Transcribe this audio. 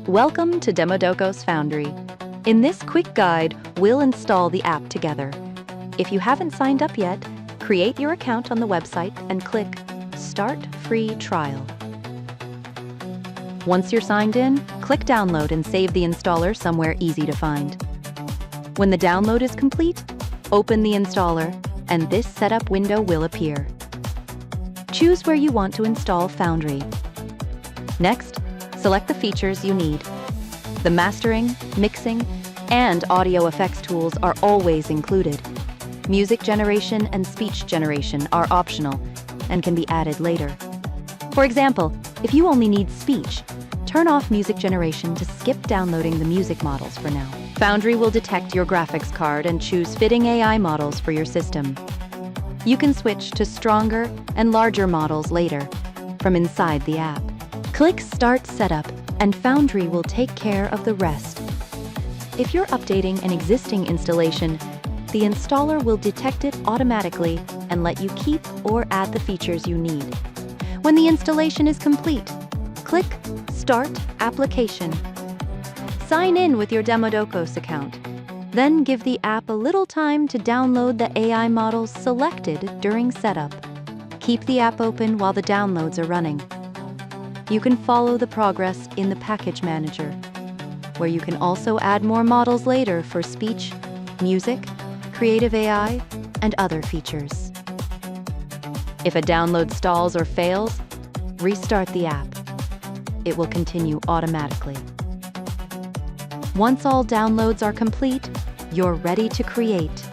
Welcome to Demodokos Foundry. In this quick guide, we'll install the app together. If you haven't signed up yet, create your account on the website and click Start Free Trial. Once you're signed in, click Download and save the installer somewhere easy to find. When the download is complete, open the installer, and this setup window will appear. Choose where you want to install Foundry. Next, select the features you need. The mastering, mixing, and audio effects tools are always included. Music generation and speech generation are optional and can be added later. For example, if you only need speech, turn off music generation to skip downloading the music models for now. Foundry will detect your graphics card and choose fitting AI models for your system. You can switch to stronger and larger models later from inside the app. Click Start Setup, and Foundry will take care of the rest. If you're updating an existing installation, the installer will detect it automatically and let you keep or add the features you need. When the installation is complete, click Start Application. Sign in with your Demodokos account. Then give the app a little time to download the AI models selected during setup. Keep the app open while the downloads are running. You can follow the progress in the Package Manager, where you can also add more models later for speech, music, creative AI, and other features. If a download stalls or fails, restart the app. It will continue automatically. Once all downloads are complete, you're ready to create.